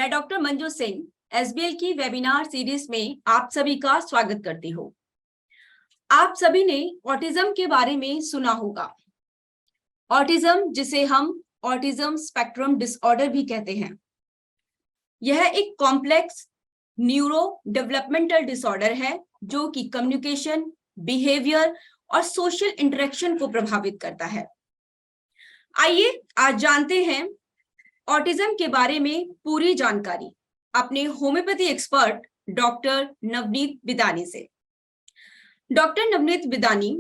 मैं doctor Manju Singh SBL की webinar series में आप सभी का स्वागत करती हूँ। आप सभी ने ऑटिज्म के बारे में सुना होगा। ऑटिज्म, जिसे हम ऑटिज्म स्पेक्ट्रम डिसऑर्डर भी कहते हैं, यह एक कॉम्प्लेक्स न्यूरो डेवलपमेंटल डिसऑर्डर है जो कि कम्युनिकेशन, बिहेवियर और सोशल इंटरेक्शन को प्रभावित करता है। आइए आज जानते हैं ऑटिज्म के बारे में पूरी जानकारी अपने homeopathy expert doctor Navneet Bidani से। डॉक्टर नवनीत बिदानी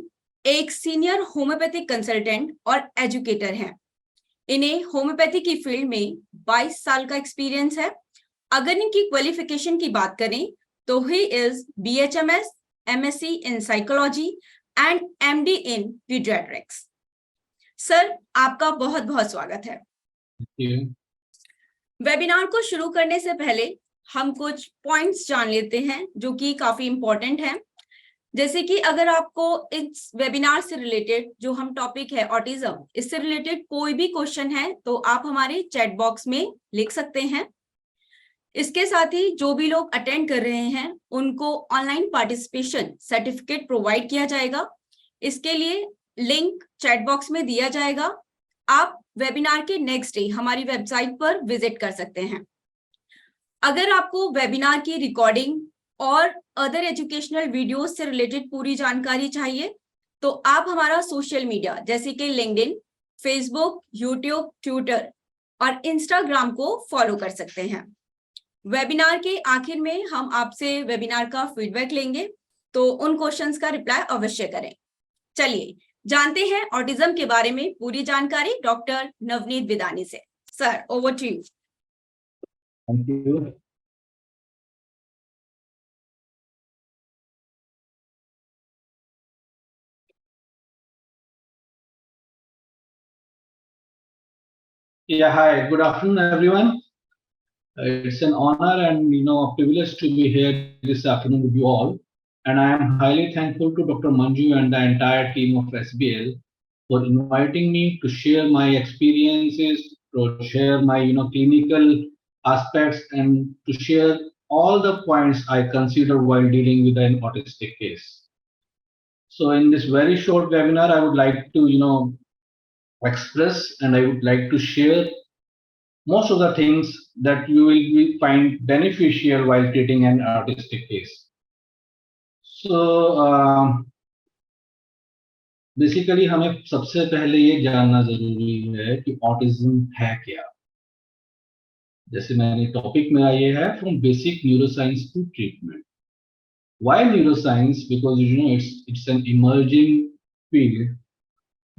एक सीनियर होम्योपैथिक कंसल्टेंट और एजुकेटर हैं। इन्हें होम्योपैथी की फील्ड में 22 साल का एक्सपीरियंस है। अगर इनकी क्वालिफिकेशन की बात करें तो he is BHMS, MSc in psychology and MD in paediatrics. Sir, आपका बहुत बहुत स्वागत है। वेबिनार को शुरू करने से पहले हम कुछ पॉइंट्स जान लेते हैं जो कि काफी इंपॉर्टेंट हैं। जैसे कि अगर आपको इस वेबिनार से रिलेटेड जो हम टॉपिक है ऑटिज्म, इससे रिलेटेड कोई भी क्वेश्चन है तो आप हमारे चैट बॉक्स में लिख सकते हैं। इसके साथ ही जो भी लोग अटेंड कर रहे हैं उनको ऑनलाइन पार्टिसिपेशन सर्टिफिकेट प्रोवाइड किया जाएगा। इसके लिए लिंक चैट बॉक्स में दिया जाएगा। आप वेबिनार के नेक्स्ट डे हमारी वेबसाइट पर विजिट कर सकते हैं। अगर आपको वेबिनार की रिकॉर्डिंग और अदर एजुकेशनल वीडियोस से रिलेटेड पूरी जानकारी चाहिए तो आप हमारा सोशल मीडिया जैसे कि लिंक्डइन, फेसबुक, यूट्यूब, ट्विटर और इंस्टाग्राम को फॉलो कर सकते हैं। वेबिनार के आखिर में हम आपसे वेबिनार का फीडबैक लेंगे, तो उन क्वेश्चंस का रिप्लाई अवश्य करें। चलिए जानते हैं ऑटिज्म के बारे में पूरी जानकारी डॉक्टर नवनीत बिदानी से। Sir, over to you. Thank you. Yeah, hi, good afternoon, everyone. It's an honor and a privilege to be here this afternoon with you all. And I am highly thankful to Dr. Manju and the entire team of SBL for inviting me to share my experiences, to share my clinical aspects, and to share all the points I consider while dealing with an autistic case. So in this very short webinar, I would like to express and I would like to share most of the things that you will find beneficial while treating an autistic case. So basically हमें सबसे पहले ये जानना जरूरी है कि autism है क्या। जैसे मैंने टॉपिक में ये है from basic neuroscience to treatment. Why neuroscience? Because it's an emerging field.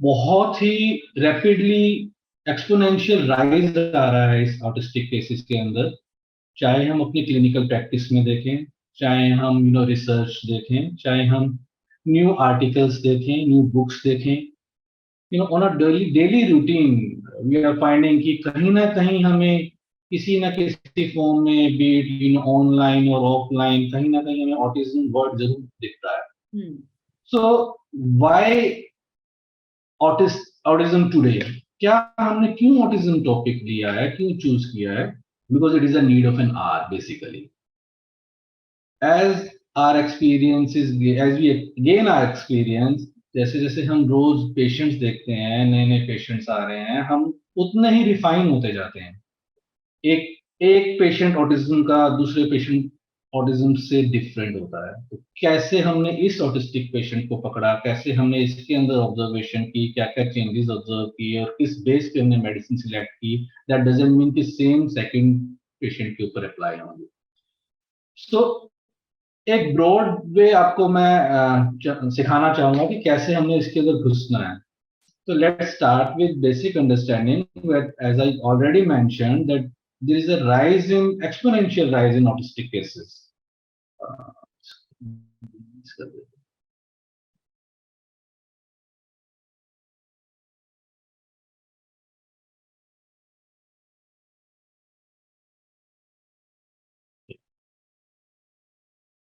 बहुत ही रैपिडली एक्सपोनेंशियल राइज आ रहा है इस ऑटिस्टिक केसेस के अंदर। चाहे हम अपनी क्लिनिकल प्रैक्टिस में देखें, चाहे हम रिसर्च देखें, चाहे हम न्यू आर्टिकल्स देखें, न्यू बुक्स देखें, on a daily routine we are finding कि कहीं ना कहीं हमें किसी ना किसी फॉर्म में, बीट ऑनलाइन और ऑफलाइन, कहीं ना कहीं हमें ऑटिज्म वर्ड जरूर दिखता है। So why autism today? क्या हमने क्यों ऑटिज्म टॉपिक लिया है, क्यों चूज किया है? Because it is a need of an hour, basically. As our experiences, as we gain our experience, जैसे जैसे हम रोज पेशेंट्स देखते हैं, नए नए पेशेंट्स आ रहे हैं, हम उतने ही रिफाइन होते जाते हैं। एक पेशेंट ऑटिज्म का दूसरे पेशेंट ऑटिज्म से डिफरेंट होता है। तो कैसे हमने इस ऑटिस्टिक पेशेंट को पकड़ा, कैसे हमने इसके अंदर ऑब्जर्वेशन की, क्या क्या चेंजेस ऑब्जर्व किए और किस बेस पे हमने मेडिसिन सिलेक्ट की, दैट डजंट मीन कि सेम सेकंड पेशेंट के ऊपर अप्लाई होंगे। सो एक ब्रॉड वे आपको मैं सिखाना चाहूंगा कि कैसे हमने इसके अंदर घुसना है। तो let's start with basic understanding. As I already mentioned that there is a exponential rise in autistic cases.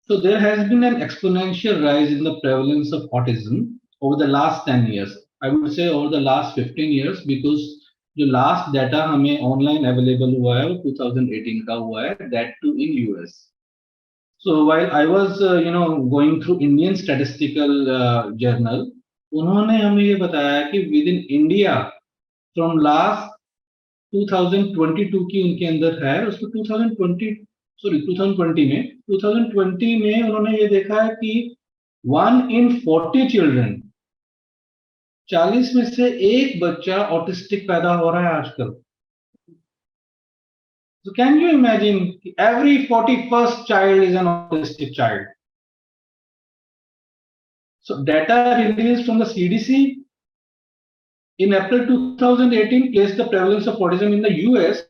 So there has been an exponential rise in the prevalence of autism over the last 10 years. I would say over the last 15 years, because जो last data हमें online available हुआ है वो 2018 का हुआ है, that too in US. So while I was going through Indian statistical journal, उन्होंने हमें ये बताया कि with in India from last 2022 की उनके अंदर है, उसको 2020 में उन्होंने ये देखा है कि 1 in 40 चिल्ड्रन, 40 में से एक बच्चा ऑटिस्टिक पैदा हो रहा है आजकल. So can you imagine every 41st child is an autistic child? So data released from the CDC in April 2018 placed the prevalence of autism in the US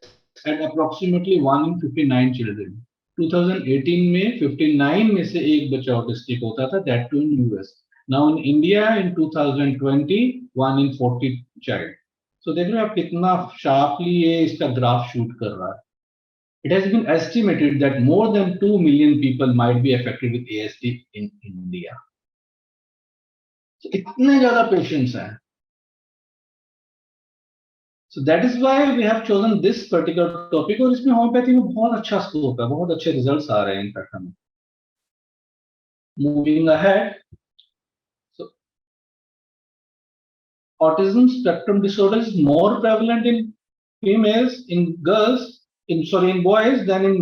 at approximately 1 in 59 children. 2018 में 59 में से एक बच्चा autistic होता था, that too in US. Now in India in 2020 1 in 40 child. So देख रहे हो आप कितना sharply ये इसका ग्राफ शूट कर रहा है. It has been estimated that more than 2 million people might be affected with ASD in India. So इतने ज्यादा पेशेंट्स हैं. So that is why we have chosen this particular topic और इसमें होम्योपैथी में बहुत अच्छा स्कोप है, बहुत अच्छे रिजल्ट्स आ रहे हैं इनफैक्ट हमें. Moving ahead, so autism spectrum disorder is more prevalent in females, in girls, in boys than in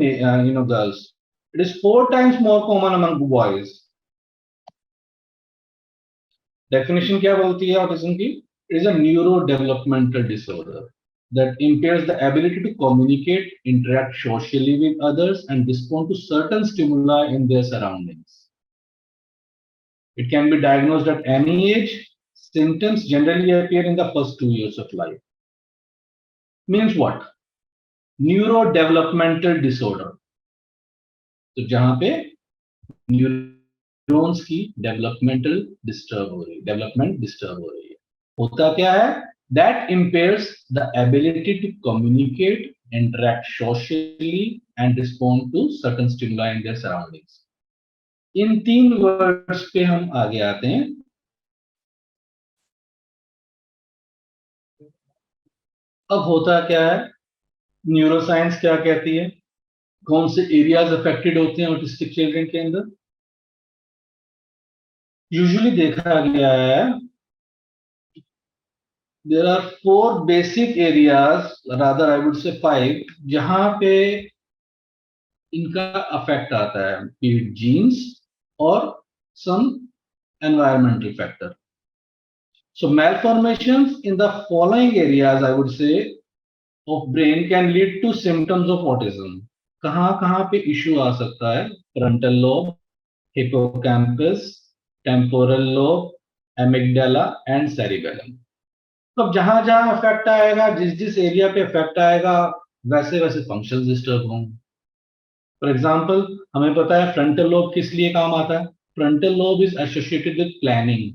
girls. It is 4 times more common among boys. Definition क्या बोलती है ऑटिज्म की? It is a neurodevelopmental disorder that impairs the ability to communicate, interact socially with others, and respond to certain stimuli in their surroundings. It can be diagnosed at any age. Symptoms generally appear in the first 2 years of life. Means what? Neurodevelopmental disorder. तो जहां पे neurons की development disturb हो रही है. होता क्या है? That impairs the ability to communicate, interact socially, and respond to certain stimuli in their surroundings. In 3 words पे हम आगे आते हैं. अब होता क्या है? न्यूरोसाइंस क्या कहती है? कौन से एरियाज अफेक्टेड होते हैं ऑटिस्टिक चिल्ड्रन के अंदर? यूजुअली देखा गया है there are 4 basic areas, rather I would say 5, जहां पे इनका अफेक्ट आता है, be it genes or some environmental factor. So malformations in the following areas I would say of brain can lead to symptoms of autism. कहां पे issue आ सकता है? frontal lobe, hippocampus, temporal lobe, amygdala and cerebellum. तो जहां जहां effect आएगा, जिस जिस एरिया पे इफेक्ट आएगा, वैसे वैसे फंक्शंस डिस्टर्ब होंगे. फॉर एग्जांपल हमें पता है फ्रंटल लोब किस लिए काम आता है. Frontal lobe is associated with planning.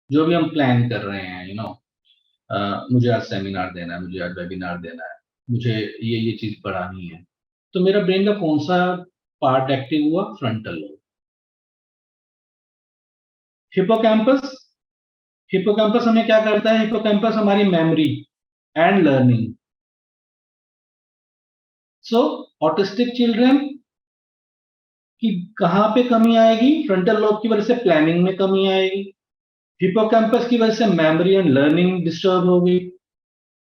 जो भी हम प्लान कर रहे हैं, मुझे आज सेमिनार देना है, मुझे आज वेबिनार देना है, मुझे ये चीज पढ़ानी है, तो मेरा ब्रेन का कौन सा पार्ट एक्टिव हुआ? Frontal lobe. हिपोकैम्पस. हिपोकैम्पस हमें क्या करता है? हिपोकैम्पस हमारी memory and learning. So autistic children की कहां पे कमी आएगी? फ्रंटल लोब की वजह से प्लानिंग में कमी आएगी. हिपोकैम्पस की वजह से मेमोरी एंड लर्निंग डिस्टर्ब होगी.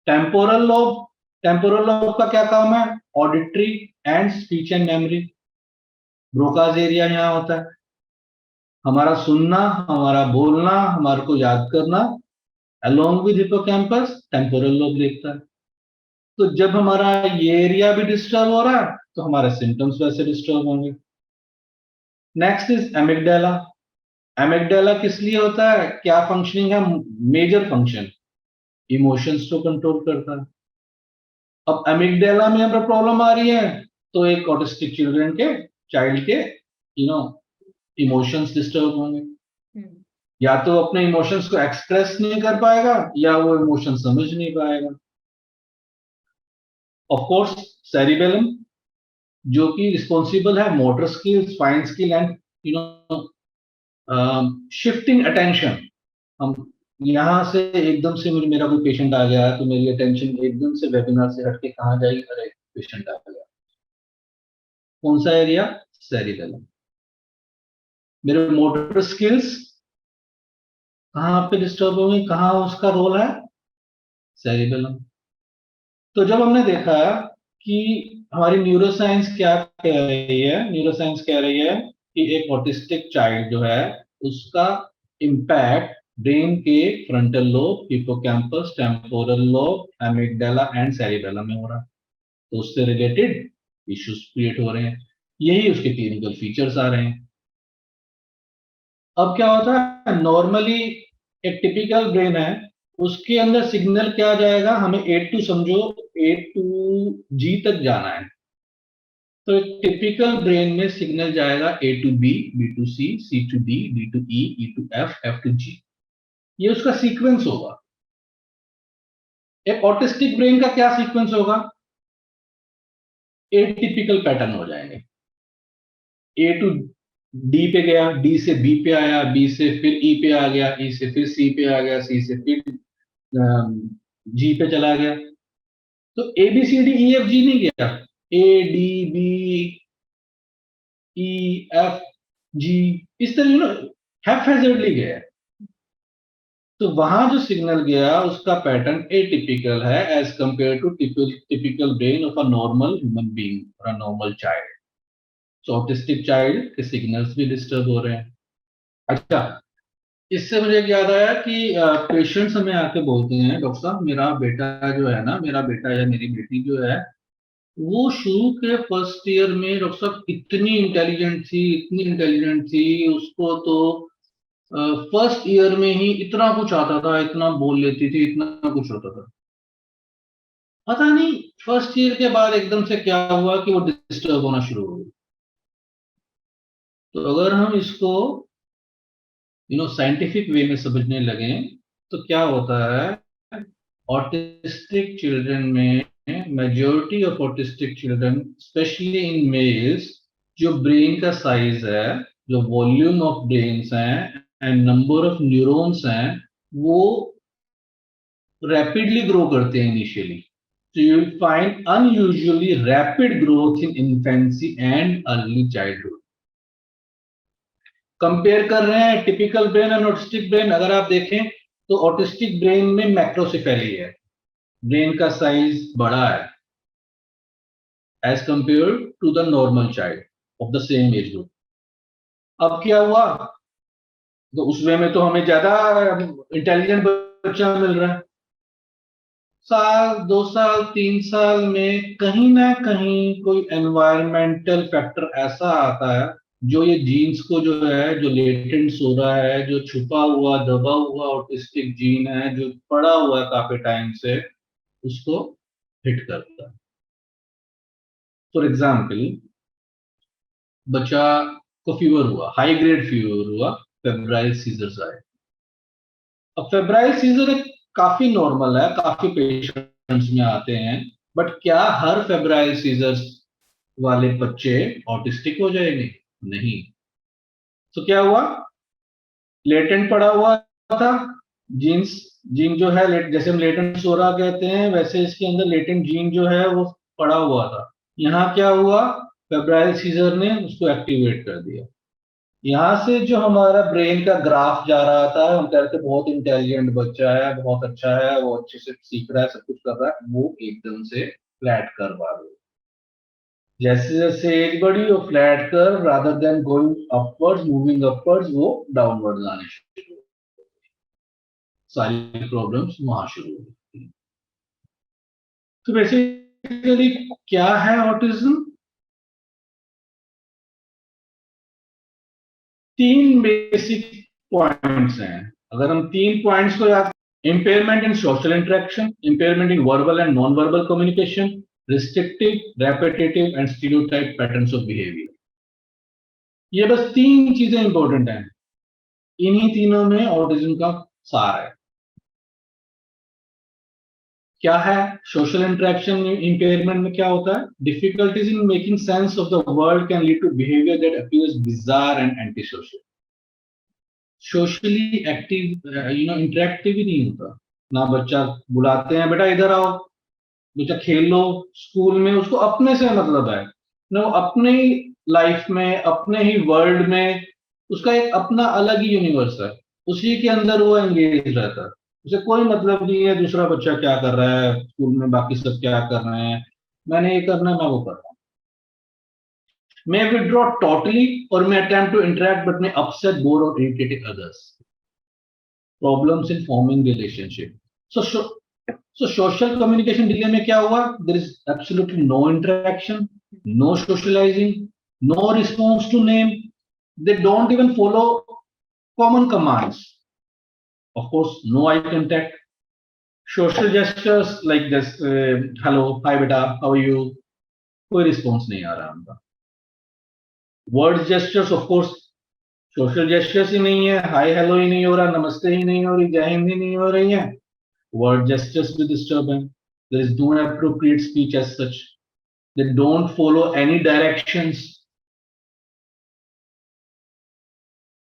Temporal lobe. टेम्पोरल लोब का क्या काम है? Auditory and speech and memory. Broca's area यहां होता है. हमारा सुनना, हमारा बोलना, हमारे को याद करना, along with hippocampus temporal lobe देखता है. तो जब हमारा ये एरिया भी डिस्टर्ब हो रहा है तो हमारे सिम्टम्स वैसे डिस्टर्ब होंगे. Next is amygdala. एमिगडाला किस लिए होता है? क्या फंक्शनिंग है? मेजर फंक्शन, इमोशंस को कंट्रोल करता है. अब एमिगडाला में अगर प्रॉब्लम आ रही है तो एक ऑटिस्टिक चिल्ड्रन के, चाइल्ड के इमोशंस डिस्टर्ब होंगे. या तो अपने इमोशंस को एक्सप्रेस नहीं कर पाएगा या वो इमोशन समझ नहीं पाएगा. ऑफ कोर्स सेरिबेलम, जो कि रिस्पॉन्सिबल है motor skills, fine skill and shifting attention. हम यहां से एकदम से मेरा कोई पेशेंट आ गया तो मेरी अटेंशन एकदम से वेबिनार से हटके कहाँ जाएगी? अरे पेशेंट आ गया। कौन सा एरिया? सेरिबेलम। मेरे मोटर स्किल्स कहाँ पे डिस्टर्ब होंगे? कहाँ उसका रोल है? सेरिबेलम। तो जब हमने देखा कि हमारी न्यूरोसाइंस क्या कह रही है, न्यूरोसाइंस कह रही है कि एक ऑटिस्टिक चाइल्ड जो है उसका इम्पैक्ट ब्रेन के frontal lobe, hippocampus, temporal lobe, amygdala and cerebellum में हो रहा है। तो उससे रिलेटेड इश्यूज क्रिएट हो रहे हैं, यही उसके क्लिनिकल फीचर्स आ रहे हैं। अब क्या होता है, नॉर्मली एक टिपिकल ब्रेन है, उसके अंदर सिग्नल क्या जाएगा? हमें ए टू समझो, ए टू जी तक जाना है। तो एक टिपिकल ब्रेन में सिग्नल जाएगा A to B, B to C, C to D, D to E, E to F, F to G. ये उसका सीक्वेंस होगा। एक ऑटिस्टिक ब्रेन का क्या सीक्वेंस होगा? ए टिपिकल पैटर्न हो जाएंगे। ए टू डी पे गया, डी से बी पे आया, बी से फिर ई पे आ गया, ई से फिर सी पे आ गया, सी से फिर जी पे चला गया। तो A B C D E F G नहीं गया, A D B E F G, इस तरह ना हैफेजर्डली गया। तो वहां जो सिग्नल गया उसका पैटर्न एटिपिकल है as compare to typical brain of a normal human being और a normal child. So autistic child के सिग्नल्स भी डिस्टर्ब हो रहे हैं। अच्छा, इससे मुझे याद आया कि पेशेंट्स हमें आके बोलते हैं, डॉक्टर साहब मेरा बेटा जो है ना, मेरा बेटा या मेरी बेटी जो है, वो शुरू के फर्स्ट ईयर में डॉक्टर साहब इतनी इंटेलिजेंट थी, इतनी इंटेलिजेंट थी, उसको तो फर्स्ट ईयर में ही इतना कुछ आता था, इतना बोल लेती थी, इतना कुछ होता था। पता नहीं फर्स्ट ईयर के बाद एकदम से क्या हुआ कि वो डिस्टर्ब होना शुरू हो गई। तो अगर हम इसको साइंटिफिक वे में समझने लगे तो क्या होता है, ऑटिस्टिक चिल्ड्रन में majority of autistic children specially in males, जो ब्रेन का साइज है, जो वॉल्यूम ऑफ ब्रेन्स हैं एंड नंबर ऑफ न्यूरॉन्स हैं, वो रैपिडली ग्रो करते हैं initially. So you will find unusually rapid growth in infancy and early childhood. Compare कर रहे हैं टिपिकल ब्रेन और ऑटिस्टिक ब्रेन, अगर आप देखें तो ऑटिस्टिक ब्रेन में मैक्रोसेफेली है, ब्रेन का साइज बड़ा है as compare to the normal child of the same age group. अब क्या हुआ, तो उस वे में तो हमें ज्यादा इंटेलिजेंट बच्चा मिल रहा है। साल, 2 साल, 3 साल में कहीं ना कहीं कोई एनवायरमेंटल फैक्टर ऐसा आता है जो ये जीन्स को जो है, जो लेटेंट सो रहा है, जो छुपा हुआ दबा हुआ ऑटिस्टिक जीन है जो पड़ा हुआ है काफी टाइम से, उसको हिट करता है। फॉर एग्जाम्पल, बच्चा को फीवर हुआ, हाई ग्रेड फीवर हुआ, फेब्राइल सीजर्स आए। अब फेब्राइल सीजर एक काफी नॉर्मल है, काफी पेशेंट्स में आते हैं, बट क्या हर फेब्राइल सीजर्स वाले बच्चे ऑटिस्टिक हो जाएंगे? नहीं। तो क्या हुआ, लेटेंट पड़ा हुआ था जीन्स, जीन जो है जैसे हम लेटेंट सोरा कहते हैं, वैसे इसके अंदर लेटेंट जीन जो है वो पड़ा हुआ था। यहाँ क्या हुआ, फेब्राइल सीजर ने उसको एक्टिवेट कर दिया। यहाँ से जो हमारा ब्रेन का ग्राफ जा रहा था, हम कहते बहुत इंटेलिजेंट बच्चा है, बहुत अच्छा है, वो अच्छे से सीख रहा है, सब कुछ कर रहा है, वो एकदम से फ्लैट करवा दो। जैसे जैसे एज बढ़ी वो फ्लैट कर, rather than going upwards, moving upwards, वो डाउनवर्ड आने शुरू, सारी प्रॉब्लम्स वहां शुरू हो गई। तो बेसिकली क्या है ऑटिज्म? 3 बेसिक पॉइंट्स हैं। अगर हम 3 पॉइंट्स को याद, impairment in social interaction, impairment in verbal and non verbal communication, restrictive, repetitive and stereotype patterns of behaviour. ये बस 3 चीजें इंपॉर्टेंट हैं, इन्हीं तीनों में ऑटिज्म का सार है। क्या है सोशल इंटरेक्शन इंपेयरमेंट में? क्या होता है, difficulties in making sense of the world can lead to behaviour that appears bizarre and anti social. Socially active interactive ही नहीं होता ना। बच्चा बुलाते हैं बेटा इधर आओ, बेटा खेल लो, स्कूल में उसको अपने से मतलब है ना, वो अपने ही लाइफ में अपने ही वर्ल्ड में उसका एक अपना अलग ही यूनिवर्स है, उसी के अंदर वो एंगेज रहता है। उसे कोई मतलब नहीं है दूसरा बच्चा क्या कर रहा है, स्कूल में बाकी सब क्या कर रहे हैं, मैंने ये करना है, मैं वो कर रहा हूँ। May withdraw totally or may attempt to interact but may upset, bore or irritate others. Problems in forming relationship. So social communication delay में क्या हुआ? There is absolutely no interaction, no socializing, no response to name. They don't even follow common commands. Of course, no eye contact. Social gestures like this, hello, hi beta, how are you? कोई response नहीं आ रहा उनका. Word gestures, of course, social gestures ही नहीं है, hi hello ही नहीं हो रहा, नमस्ते ही नहीं हो रही, जय हिंद ही नहीं हो रही है, वर्ड जेस्चर्स भी डिस्टर्ब है, there is no appropriate speech as such, they don't follow any directions.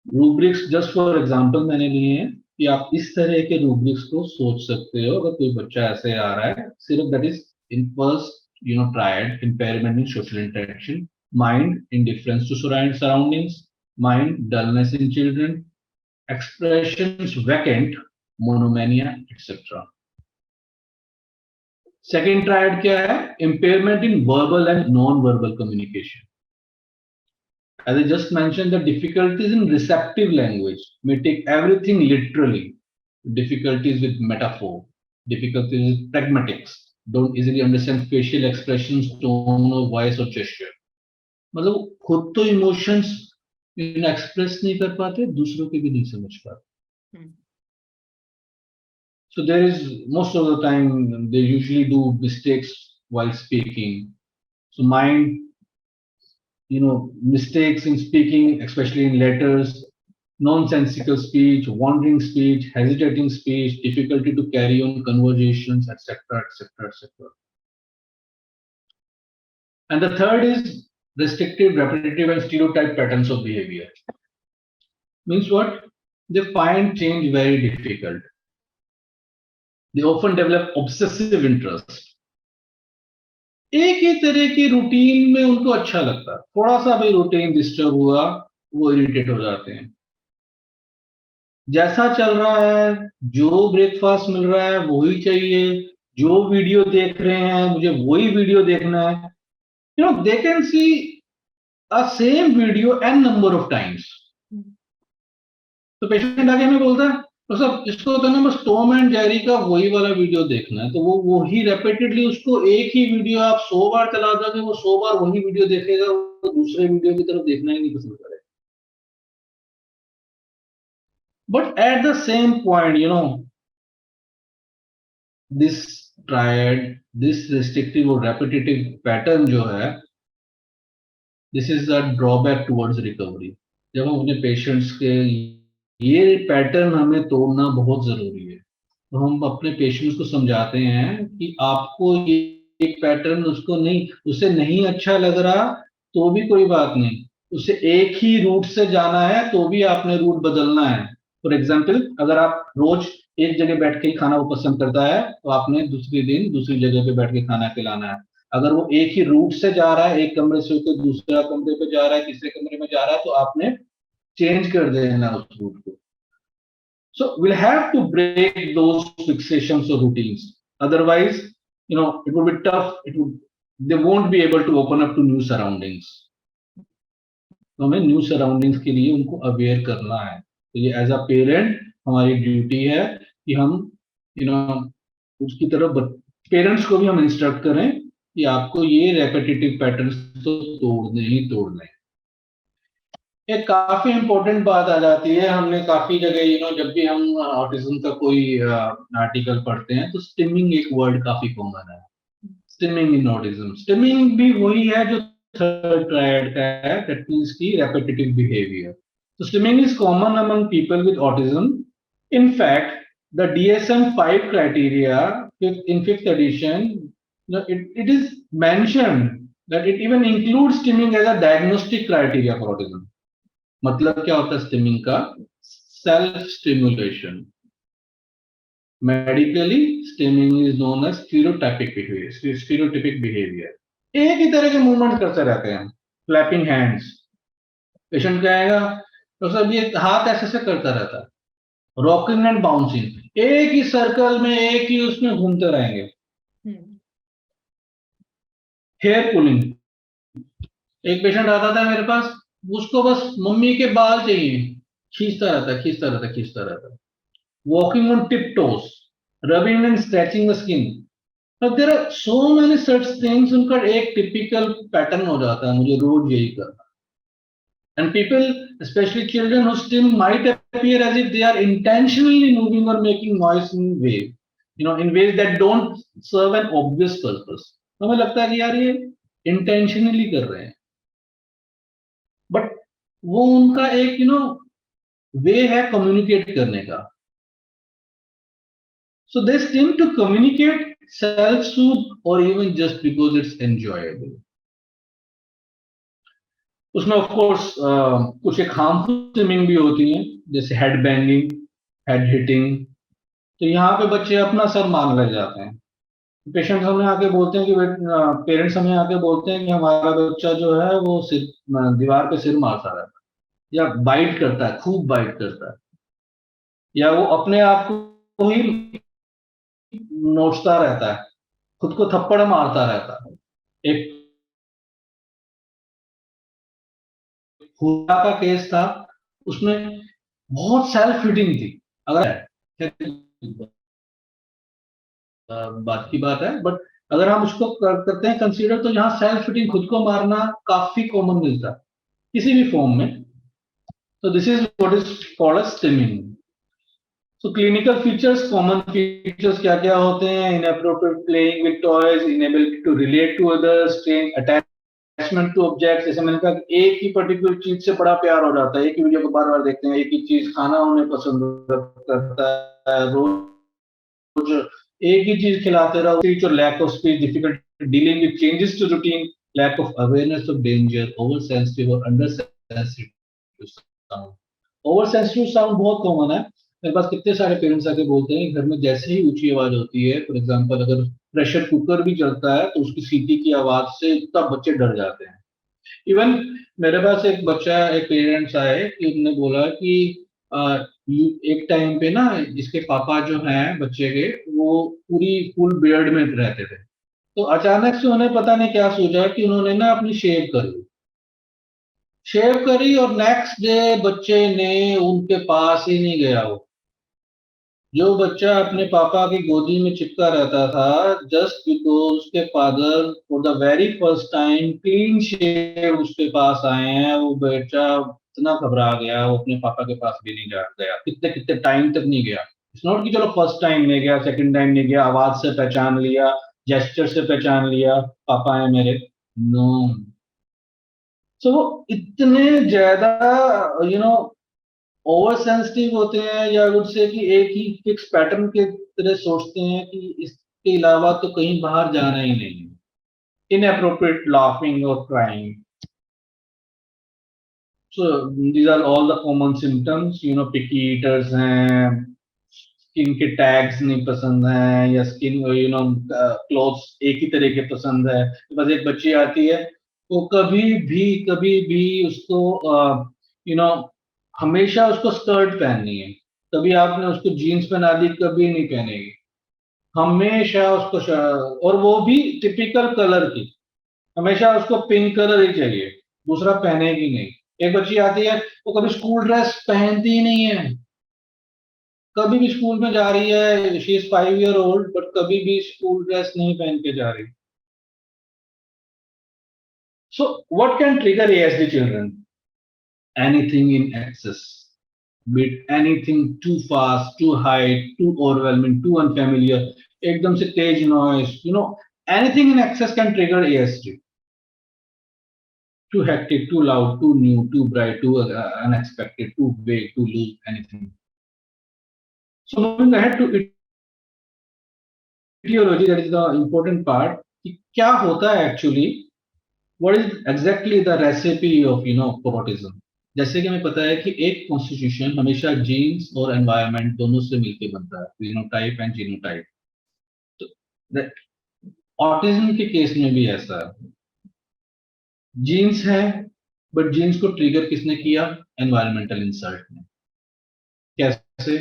Rubrics just for example मैंने लिए हैं कि आप इस तरह के रूब्रिक्स को सोच सकते हो अगर कोई बच्चा ऐसे आ रहा है, सिर्फ that is in first triad, impairment in social interaction, mind indifference to surroundings, mind dullness in children, expressions vacant, monomania, etc. Second triad क्या है? Impairment in verbal and non-verbal communication. As I just mentioned, the difficulties in receptive language may take everything literally. Difficulties with metaphor, difficulties with pragmatics, don't easily understand facial expressions, tone of voice or gesture. मतलब खुद तो emotions express नहीं कर पाते, दूसरों के भी नहीं समझ पाते. So there is, most of the time they usually do mistakes while speaking. So mind, mistakes in speaking, especially in letters, nonsensical speech, wandering speech, hesitating speech, difficulty to carry on conversations, etc., etc., etc. And the third is restrictive, repetitive, and stereotype patterns of behavior. Means what? They find change very difficult. They often develop obsessive interest. एक ही तरह की routine में उनको अच्छा लगता है, थोड़ा सा भी रूटीन डिस्टर्ब हुआ वो इरिटेट हो जाते हैं. जैसा चल रहा है, जो ब्रेकफास्ट मिल रहा है वही चाहिए, जो वीडियो देख रहे हैं मुझे वही वीडियो देखना है. They can see a same video an number of times. तो पेशेंट आगे हमें बोलता है तो सब इसको तो ना बस टॉम एंड जेरी का वही वाला वीडियो देखना है, तो वो वही रेपिटेडली उसको एक ही वीडियो आप 100 बार चला दोगे, वो 100 बार वही वीडियो देखेगा, वो दूसरे वीडियो की तरफ देखना ही नहीं पसंद करेगा. But at the same point this triad, this restrictive और रेपिटेटिव पैटर्न जो है, this is the drawback towards recovery. जब हम अपने पेशेंट्स के ये पैटर्न हमें तोड़ना बहुत जरूरी है, तो हम अपने पेशेंट्स को समझाते हैं कि आपको ये एक पैटर्न उसे नहीं अच्छा लग रहा तो भी कोई बात नहीं, उसे एक ही रूट से जाना है तो भी आपने रूट बदलना है. फॉर एग्जाम्पल, अगर आप रोज एक जगह बैठ के खाना वो पसंद करता है तो आपने दूसरी दिन दूसरी जगह पे बैठ के खाना खिलाना है. अगर वो एक ही रूट से जा रहा है, एक कमरे से होकर दूसरा कमरे पे जा रहा है, तीसरे कमरे में जा रहा है, तो आपने चेंज कर देना उस रूट को. So we'll have to break those fixations or routines. Otherwise, it would be tough. They won't be able to open up to new surroundings. तो हमें न्यू सराउंडिंग्स के लिए उनको अवेयर करना है. तो ये एज अ पेरेंट हमारी ड्यूटी है कि हम उसकी तरफ पेरेंट्स को भी हम इंस्ट्रक्ट करें कि आपको ये रेपिटेटिव पैटर्न्स तो तोड़ने ही तोड़ने. एक काफी इंपॉर्टेंट बात आ जाती है, हमने काफी जगह जब भी हम ऑटिज्म का कोई आर्टिकल पढ़ते हैं तो स्टिमिंग एक वर्ड काफी कॉमन है. स्टिमिंग इन ऑटिज्म, स्टिमिंग भी वही है जो थर्ड ट्रायड का है, दैट मींस की रेपिटेटिव बिहेवियर. तो stimming is common among people with autism. In fact the DSM-5 criteria in 5th edition, it is mentioned that it even includes stimming as a diagnostic criteria for autism. मतलब क्या होता है stimming का? self-stimulation. Medically, stimming is known as stereotypic behavior. Stereotypic behavior. एक ही तरह के movement करते रहते हैं, क्लैपिंग हैंड्स. पेशेंट कहेगा तो सब ये हाथ ऐसे से करता रहता है, रॉकिंग एंड बाउंसिंग, एक ही सर्कल में एक ही उसमें घूमते रहेंगे. Hair pulling. एक पेशेंट आता था मेरे पास, उसको बस मम्मी के बाल चाहिए, खींचता रहता है, खींचता रहता है, खींचता रहता है. Walking on tip toes, rubbing and stretching the skin. But there are so many such things. उनका एक टिपिकल पैटर्न हो जाता है, मुझे रोज यही करना. And people, especially children who still might appear as if they are intentionally moving or making noise in ways, in ways that don't serve an obvious purpose. हमें लगता है कि यार ये intentionally कर रहे हैं, but वो उनका एक वे है कम्युनिकेट करने का. So they seem to communicate, self-soothe, or even just because it's enjoyable. उसमें ऑफ कोर्स कुछ एक हार्मफुल स्विमिंग भी होती है, जैसे हेड बैंगिंग, हेड हिटिंग. तो यहाँ पे बच्चे अपना सर मारने लग जाते हैं. पेशेंट हमें आके बोलते हैं कि पेरेंट्स हमें आके बोलते हैं कि हमारा बच्चा जो है वो सिर दीवार पे सिर मारता रहता है, या बाइट करता है, खूब बाइट करता है, या वो अपने आप को ही नोचता रहता है, खुद को थप्पड़ मारता रहता है. एक हुआ का केस था, उसमें बहुत सेल्फ हिटिंग थी. अगर बात की बात है, बट अगर हम उसको करते हैं कंसीडर, तो यहाँ सेल्फ हिटिंग, खुद को मारना काफी कॉमन मिलता है किसी भी फॉर्म में. तो this is what is called as stimming. So clinical features, common features क्या क्या होते हैं? Inappropriate playing with toys, inability to relate to others, strange attachment to objects. जैसे मैंने कहा, एक ही पर्टिकुलर चीज से बड़ा प्यार हो जाता है, एक ही वीडियो को बार बार देखते हैं, एक ही चीज खाना उन्हें पसंद करता है, रोज एक ही चीज खिलाते रहो. स्पीच और lack of speech, difficulty dealing with changes to routine, lack of awareness of danger, over sensitive और under sensitive sound. Over sensitive sound बहुत कॉमन है. मेरे पास कितने सारे पेरेंट्स आके बोलते हैं घर में जैसे ही ऊंची आवाज होती है, फॉर एग्जांपल अगर प्रेशर कुकर भी चलता है तो उसकी सीटी की आवाज से इतना बच्चे डर जाते हैं. इवन मेरे पास एक बच्चा, एक पेरेंट्स आए कि उन्होंने बोला कि एक टाइम पे ना इसके पापा जो हैं बच्चे के, वो पूरी फुल बियर्ड में रहते थे. तो अचानक से उन्हें पता नहीं क्या सूझा कि उन्होंने ना अपनी शेव करी और नेक्स्ट डे बच्चे ने उनके पास ही नहीं गया. वो जो बच्चा अपने पापा की गोदी में चिपका रहता था, जस्ट बिकॉज उसके father for the very first time clean shave उसके पास आए हैं, वो बच्चा इतना घबरा गया, वो अपने पापा के पास भी नहीं गया. कितने कितने टाइम तक नहीं गया. इट्स नॉट कि चलो फर्स्ट टाइम नहीं गया, सेकंड टाइम नहीं गया, आवाज से पहचान लिया, जेस्चर से पहचान लिया पापा है मेरे. नो. सो इतने ज्यादा ओवर सेंसिटिव होते हैं, या वुड से कि एक ही फिक्स पैटर्न के तरह सोचते हैं कि इसके अलावा तो कहीं बाहर जाना ही नहीं. इनएप्रोप्रिएट लाफिंग और crying. So these are all the common symptoms. Picky eaters हैं, स्किन के टैग्स नहीं पसंद हैं, या स्किन क्लोथ्स एक ही तरह के पसंद है. बस एक बच्ची आती है, वो कभी भी उसको यू नो हमेशा उसको स्कर्ट पहननी है. कभी आपने उसको जीन्स पहना दी, कभी नहीं पहनेगी, हमेशा उसको और वो भी टिपिकल कलर की, हमेशा उसको पिंक कलर ही चाहिए, दूसरा पहनेगी नहीं. एक बच्ची आती है, वो कभी स्कूल ड्रेस पहनती ही नहीं है, कभी भी स्कूल में जा रही है, she is 5 year old, but कभी भी स्कूल ड्रेस नहीं पहन के जा रही. So what can trigger ASD children? Anything in excess, be it anything too fast, too high, too overwhelming, too unfamiliar, एकदम से तेज noise, anything in excess can trigger ASD. Too hectic, too loud, too new, too bright, too unexpected, too vague, too loose, anything. So moving ahead to etiology, that is the important part. कि क्या होता है actually? What is exactly the recipe of autism? जैसे कि हमें पता है कि एक कॉन्स्टिट्यूशन हमेशा जीन्स और एनवायरनमेंट दोनों से मिलकर बनता है, फिनोटाइप एंड जीनोटाइप। तो ऑटिज्म के केस में भी ऐसा है, जीन्स है, बट जीन्स को ट्रिगर किसने किया? एनवायरमेंटल इंसल्ट ने। कैसे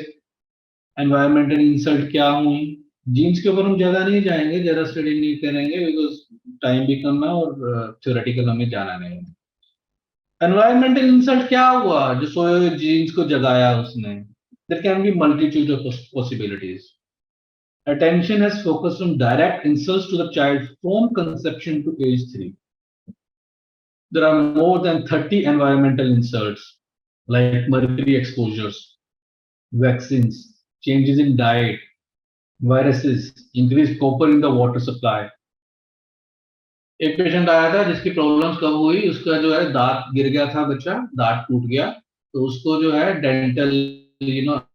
एनवायरमेंटल इंसल्ट क्या हुई? जीन्स के ऊपर हम ज्यादा नहीं जाएंगे, ज्यादा स्टडी नहीं करेंगे, बिकॉज टाइम भी कम है और थ्योरेटिकल हमें जाना नहीं है। एनवायरमेंटल इंसल्ट क्या हुआ जो सोए हुए जीन्स को जगाया उसने? There can be multitude of possibilities. Attention has focused on direct insults to the child from conception to age 3. There are more than 30 environmental insults like mercury exposures, vaccines, changes in diet, viruses, increased copper in the water supply. एक patient आया था जिसकी problems कब हुई, उसका जो है दांत गिर गया था, बच्चा दांत टूट गया, तो उसको जो है डेंटल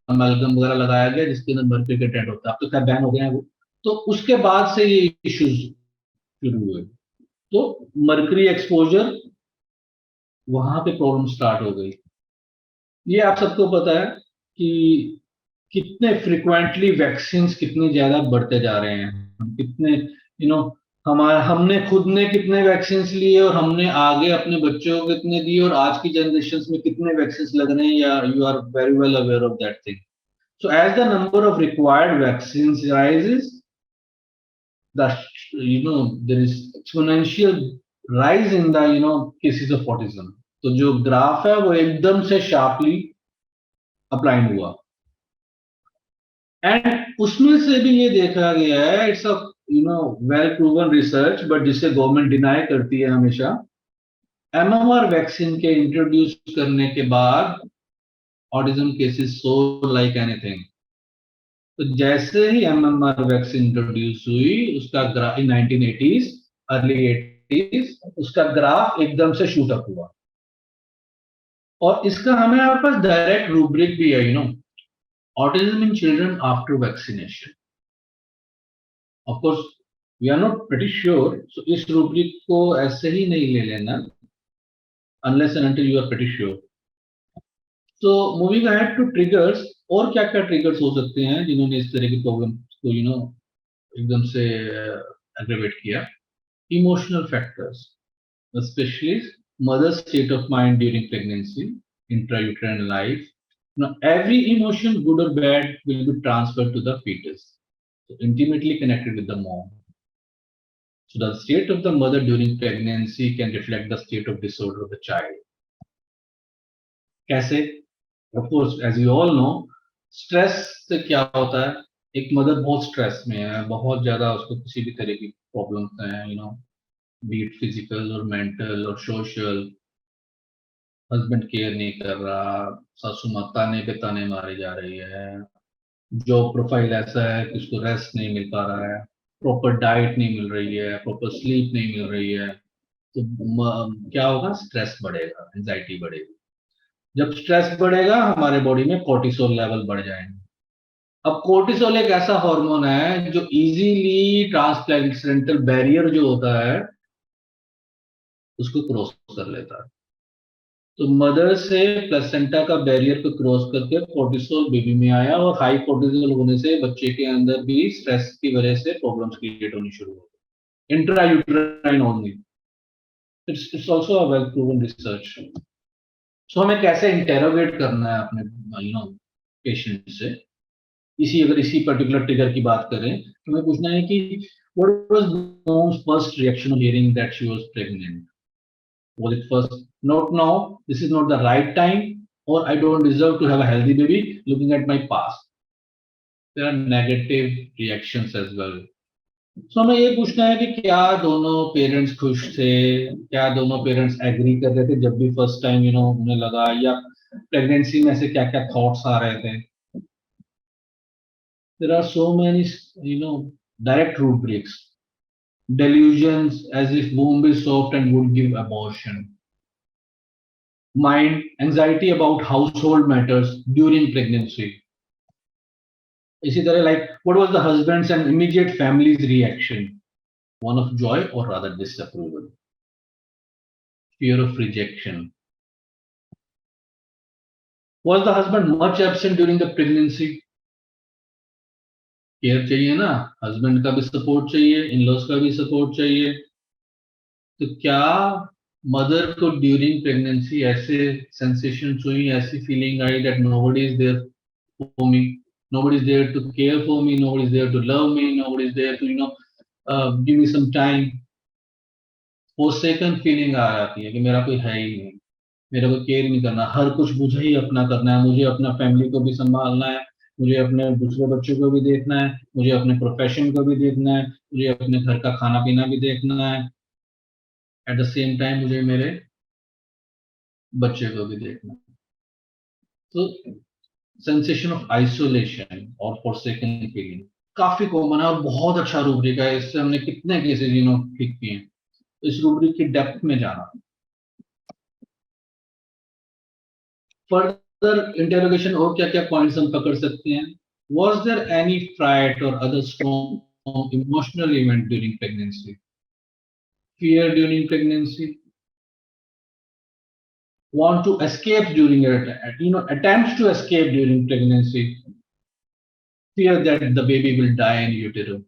अमेलगम वगैरह लगाया गया जिसके अंदर मर्क्यूरी कंटेंट होता है। अब तो खैर बैन हो गए हैं वो। तो उसके बाद से ये इश्यूज शुरू हुए। तो मर्करी एक्सपोजर, वहां पे प्रॉब्लम स्टार्ट हो गई। ये आप सबको पता है कि कितने फ्रिक्वेंटली वैक्सीन कितने ज्यादा बढ़ते जा रहे हैं, हम कितने हमारे हमने खुद ने कितने वैक्सीन लिए और हमने आगे अपने बच्चों को कितने दिए, और आज की जनरेशन में कितने वैक्सीन लग रहे हैं, या you are very well aware of that thing. So as the number of required vaccines rises, the there is exponential rise in the cases of autism. तो जो ग्राफ है वो एकदम से शार्पली अप्लाइड हुआ, एंड उसमें से भी ये देखा गया है, it's a well proven research, but जिसे गवर्नमेंट डिनाई करती है हमेशा, एमएमआर वैक्सीन के इंट्रोड्यूस करने के बाद autism cases so like anything. तो जैसे ही एमएमआर वैक्सीन इंट्रोड्यूस हुई, उसका ग्राफ इन 1980s, अर्ली 80s, उसका ग्राफ एकदम से शूट अप हुआ. और इसका हमारे पास डायरेक्ट रूब्रिक भी है, autism in children after vaccination. Of course we are not pretty sure, so इस रूब्रिक को ऐसे ही नहीं ले लेना unless and until you are pretty sure. तो मूविंग अहेड टू ट्रिगर्स, और क्या क्या ट्रिगर्स हो सकते हैं जिन्होंने इस तरह की प्रॉब्लम को एकदम से एग्रेवेट किया? Emotional factors, especially mother's state of mind during pregnancy, intrauterine life. Now, every emotion, good or bad, will be transferred to the fetus, so intimately connected with the mom. So, the state of the mother during pregnancy can reflect the state of disorder of the child. कैसे? Of course, as you all know, stress से क्या होता है? एक mother बहुत stress में है, बहुत ज्यादा उसको किसी भी तरह की प्रॉब्लम्स हैं, be it physical or mental or social. Husband care नहीं कर रहा, सासू माँ ताने पे ताने मारी जा रही है, जॉब प्रोफाइल ऐसा है कि उसको रेस्ट नहीं मिल पा रहा है, प्रॉपर डाइट नहीं मिल रही है, प्रॉपर स्लीप नहीं मिल रही है, तो क्या होगा? स्ट्रेस बढ़ेगा, एंजाइटी बढ़ेगी. जब स्ट्रेस बढ़ेगा हमारे बॉडी में कोर्टिसोल लेवल बढ़ जाएंगे. अब कोर्टिसोल एक ऐसा हार्मोन है जो इजीली ट्रांसप्लेसेंटल बैरियर जो होता है उसको क्रॉस कर लेता है. तो मदर से प्लेसेंटा का बैरियर को क्रॉस करके कोर्टिसोल बेबी में आया, और हाई कोर्टिसोल होने से बच्चे के अंदर भी स्ट्रेस की वजह से प्रॉब्लम्स क्रिएट होनी शुरू हो गई, intrauterine only. It's also a well proven research. So हमें कैसे इंटेरोगेट करना है अपने पेशेंट से? अगर इसी पर्टिकुलर ट्रिगर की बात करें तो हमें पूछना है कि what was mom's first reaction on hearing that she was pregnant? Was it first, not now, this is not the right time, or I don't deserve to have a healthy baby looking at my past? There are negative reactions as well. So हमें ये पूछना है कि क्या दोनों parents खुश थे, क्या दोनों पेरेंट्स एग्री कर रहे थे जब भी फर्स्ट टाइम उन्हें लगा, या प्रेगनेंसी में से क्या क्या थॉट्स आ रहे थे? There are so many direct rubrics. Delusions as if womb is soft and would give abortion. Mind, anxiety about household matters during pregnancy. इसी तरह like what was the husband's and immediate family's reaction? One of joy or rather disapproval? Fear of rejection. Was the husband much absent during the pregnancy? Care चाहिए ना, husband का भी support चाहिए, in laws का भी support चाहिए। तो क्या मदर को ड्यूरिंग प्रेगनेंसी ऐसे सेंसेशन हुई, ऐसी फीलिंग आई that nobody is there for me, nobody is there to care for me, nobody is there to love me, nobody is there to give me some time? वो second feeling आ जाती है कि मेरा कोई है ही नहीं, मेरा कोई केयर नहीं करना, हर कुछ मुझे ही अपना करना है, मुझे अपना फैमिली को भी संभालना है, मुझे अपने दूसरे बच्चों को भी देखना है, मुझे अपने प्रोफेशन को भी देखना है, मुझे अपने घर का खाना पीना भी देखना है, एट द सेम टाइम मुझे मेरे बच्चे को भी देखना है। तो सेंसेशन ऑफ आइसोलेशन और फॉरसेकन फीलिंग काफी कॉमन है और बहुत अच्छा रूब्रिक है, इससे हमने कितने केसेस ठीक किए हैं। इस रूब्रिक की डेप्थ में जाना, फर्दर इंटेरोगेशन और क्या क्या पॉइंट्स हम पकड़ सकते हैं। Was there any fright or other strong emotional event during pregnancy? Fear during pregnancy? Want to escape during attempts to escape during pregnancy? Fear that the baby will die in utero?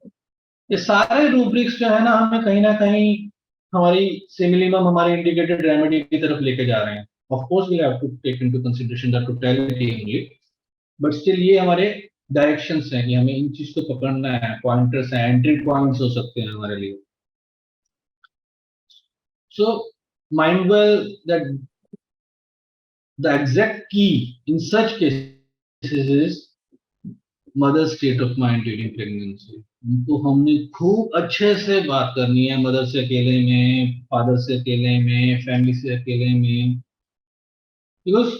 ये सारे rubrics जो है ना कहीं हमारी similimum, हमारी indicated remedy की तरफ लेके जा रहे हैं। Of course we have to take into consideration the totality only, but still ये हमारे डायरेक्शंस हैं कि हमें इन चीज को पकड़ना है, पॉइंटर्स हैं, एंट्री पॉइंट्स हो सकते हैं हमारे लिए। So mind well that the exact key in such cases is mother state of mind during pregnancy. उनको हमने खूब अच्छे से बात करनी है, मदर से अकेले में, फादर से अकेले में, फैमिली से अकेले में, because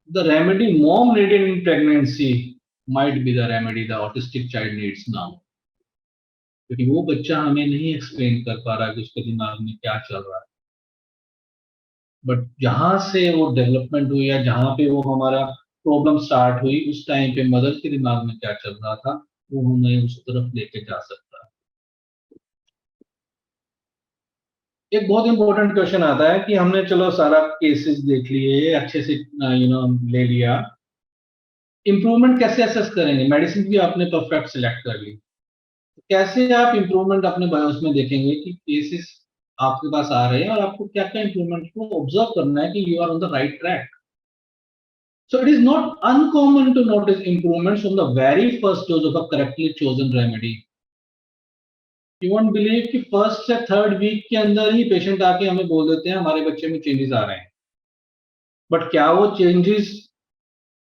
the remedy mom needed in pregnancy might be the remedy the autistic child needs now, क्योंकि वो बच्चा हमें नहीं एक्सप्लेन कर पा रहा कि उसके दिमाग में क्या चल रहा है, बट जहां से वो डेवलपमेंट हुई या जहां पे वो हमारा प्रॉब्लम स्टार्ट हुई, उस टाइम पे मदर के दिमाग में क्या चल रहा था, वो हमें उस तरफ लेके जा सकता है। एक बहुत इंपॉर्टेंट क्वेश्चन आता है कि हमने चलो सारा केसेस देख लिए अच्छे से, ले लिया, इंप्रूवमेंट कैसे असेस करेंगे? मेडिसिन भी आपने परफेक्ट सिलेक्ट कर ली, कैसे आप इंप्रूवमेंट अपने बायोस में देखेंगे कि केसेस आपके पास आ रहे हैं और आपको क्या क्या इंप्रूवमेंट को ऑब्जर्व करना है कि you are on the right track? So it is not uncommon to notice improvements from the very first dose of a correctly chosen remedy. You won't believe कि फर्स्ट से थर्ड वीक के अंदर ही patient आके हमें बोल देते हैं हमारे बच्चे में चेंजेस आ रहे हैं, बट क्या वो चेंजेस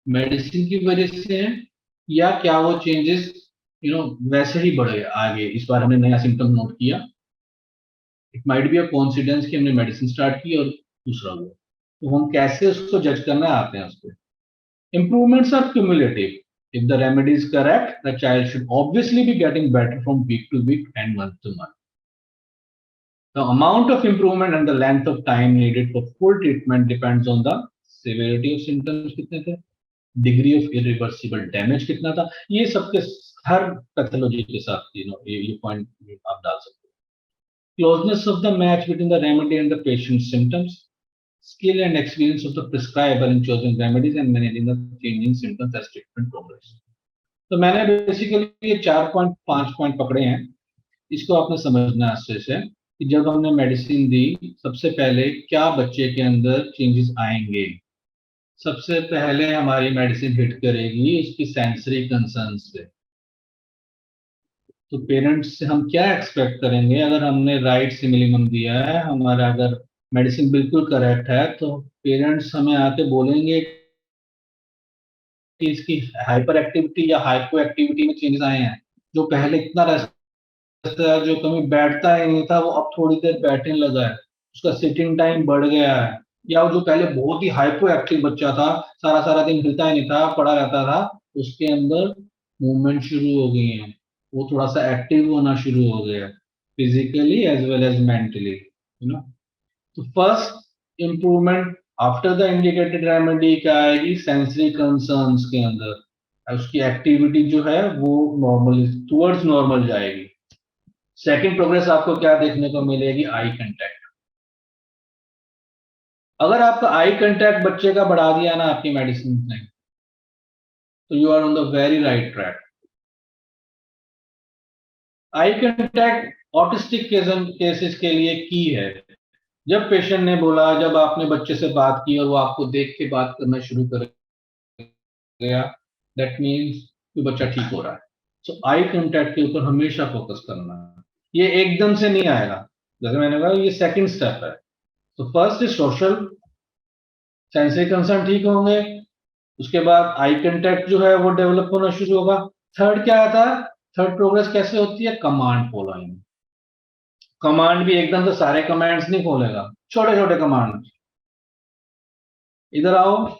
मेडिसिन की वजह से हैं या क्या वो चेंजेस वैसे ही बढ़े आगे, इस बार हमने नया सिम्टम नोट किया, it might be a coincidence कि हमने मेडिसिन स्टार्ट की और दूसरा हुआ। तो हम कैसे उसको जज करना आते हैं उसको। Improvements are cumulative. If the remedy is correct, the child should obviously be getting better from week to week and month to month. The amount of improvement and the length of time needed for full treatment depends on the severity of symptoms कितने थे, degree of irreversible damage कितना था, ये सबके हर pathology के साथ ये point आप डाल सकते हो। Closeness of the match between the remedy and the patient's symptoms, skill and experience of the prescriber in choosing remedies and managing the changing symptoms as treatment progress. तो मैंने बेसिकली ये 4.5 पॉइंट पकड़े हैं, इसको आपने समझना है अच्छे से कि जब हमने मेडिसिन दी, सबसे पहले क्या बच्चे के अंदर चेंजेस आएंगे। सबसे पहले हमारी मेडिसिन हिट करेगी इसकी सेंसरी कंसर्न से। तो पेरेंट्स से हम क्या एक्सपेक्ट करेंगे? अगर हमने राइट सिमिलिमम दिया है, हमारा अगर मेडिसिन बिल्कुल करेक्ट है, तो पेरेंट्स हमें आके बोलेंगे कि इसकी हाइपर एक्टिविटी या हाइपो एक्टिविटी में चेंजेस आए हैं, जो पहले इतना रहता है, जो कभी बैठता ही नहीं था वो अब थोड़ी देर बैठने लगा है, उसका सिटिंग टाइम बढ़ गया है, या वो जो पहले बहुत ही हाइपो एक्टिव बच्चा था, सारा सारा दिन हिलता ही नहीं था, पड़ा रहता था, उसके अंदर मूवमेंट शुरू हो गई है, वो थोड़ा सा एक्टिव होना शुरू हो गया, physically as well as mentally, तो first improvement after the indicated remedy क्या आएगी? सेंसरी कंसर्न्स के अंदर उसकी एक्टिविटी जो है वो नॉर्मल टुवर्ड्स नॉर्मल जाएगी। सेकंड प्रोग्रेस आपको क्या देखने को मिलेगी? Eye contact. अगर आपका आई कांटेक्ट बच्चे का बढ़ा दिया ना आपकी मेडिसिन ने, So you are on the very right track. I contact autistic cases के लिए की है. जब पेशेंट ने बोला, जब आपने बच्चे से बात की और वो आपको देख के बात करना शुरू कर गया, दैट मीन्स कि बच्चा ठीक हो रहा है. सो आई कांटेक्ट के ऊपर हमेशा फोकस करना है. ये एकदम से नहीं आएगा. जैसे मैंने कहा, ये सेकंड स्टेप है. तो first is social, sensory concern ठीक होंगे, उसके बाद आई कांटेक्ट जो है वो डेवलप होना शुरू होगा. थर्ड क्या आता है? थर्ड प्रोग्रेस कैसे होती है? Command following. कमांड भी एकदम से सारे कमांड्स नहीं खोलेगा, छोटे छोटे कमांड. इधर आओ,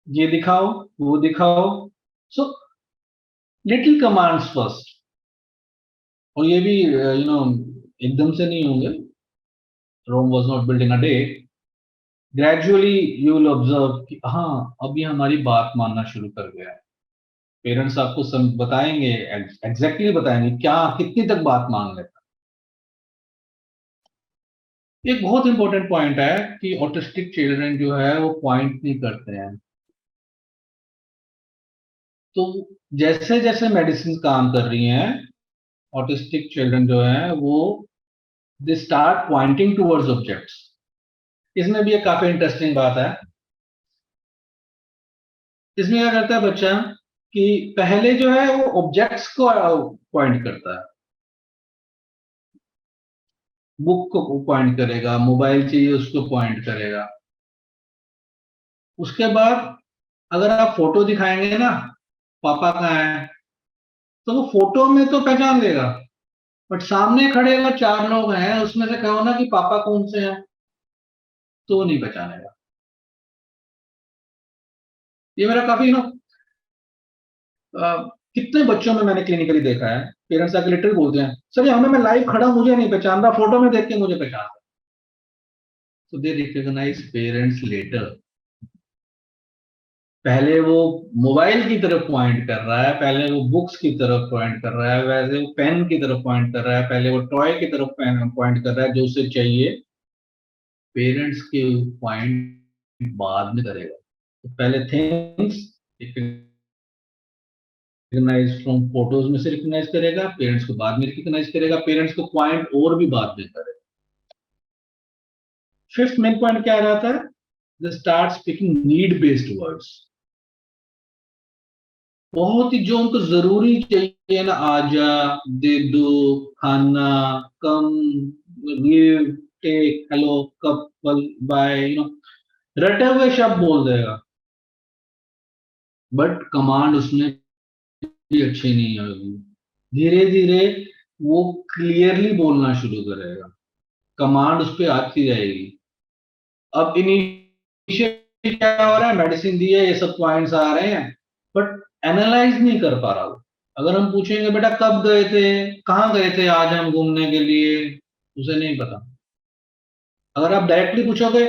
ये दिखाओ, वो दिखाओ. So little commands first. और ये भी एकदम से नहीं होंगे. Rome was not build in a day. Gradually you will observe कि हाँ, अब ये हमारी बात मानना शुरू कर गया है. पेरेंट्स आपको बताएंगे, एग्जैक्टली बताएंगे क्या कितनी तक बात मान लेता. एक बहुत इंपॉर्टेंट पॉइंट है कि ऑटिस्टिक चिल्ड्रन जो है वो पॉइंट नहीं करते हैं. तो जैसे जैसे मेडिसिन काम कर रही हैं, ऑटिस्टिक चिल्ड्रन जो है वो they start pointing towards objects. इसमें भी एक काफी इंटरेस्टिंग बात है. इसमें क्या करता है बच्चा कि पहले जो है वो ऑब्जेक्ट्स को पॉइंट करता है. बुक को पॉइंट करेगा, मोबाइल चाहिए उसको पॉइंट करेगा. उसके बाद अगर आप फोटो दिखाएंगे ना, पापा कहाँ है, तो वो फोटो में तो पहचान लेगा. बट सामने खड़े अगर चार लोग हैं, उसमें से कहो ना कि पापा कौन से हैं, तो नहीं पहचानेगा. ये मेरा काफी कितने बच्चों में मैंने क्लिनिकली देखा है. पेरेंट्स आके लिटरली बोलते हैं, सर हमें, मैं लाइव खड़ा मुझे नहीं पहचान रहा, फोटो में देख के मुझे पहचान रहा. तो दे रिकॉग्नाइज पेरेंट्स लेटर. पहले वो मोबाइल की तरफ पॉइंट कर रहा है, पहले वो बुक्स की तरफ पॉइंट कर रहा है, वैसे वो पेन की तरफ पॉइंट कर रहा है, पहले वो टॉय की तरफ पॉइंट कर रहा है जो उसे चाहिए. पेरेंट्स के पॉइंट बाद में करेगा. तो पहले थिंग्स रिकॉग्नाइज फ्रॉम फोटोज में से रिकॉग्नाइज करेगा, पेरेंट्स को बाद में रिकॉग्नाइज करेगा, पेरेंट्स को पॉइंट और भी बाद में करेगा. फिफ्थ मेन पॉइंट क्या रहता है? They start speaking need based words. बहुत ही जो उनको जरूरी चाहिए ना, आजा, दे दो, खाना, come, give, take, hello, couple, bye, रटे हुए शब्द बोल देगा. बट कमांड उसमें भी अच्छी नहीं आएगी. धीरे धीरे वो क्लियरली बोलना शुरू करेगा, कमांड उस पर आती जाएगी. अब इनिशियल क्या हो रहा है? मेडिसिन दी है, ये सब पॉइंट्स आ रहे हैं, बट एनालाइज नहीं कर पा रहा वो. अगर हम पूछेंगे बेटा कब गए थे, कहाँ गए थे आज हम घूमने के लिए, उसे नहीं पता. अगर आप डायरेक्टली पूछोगे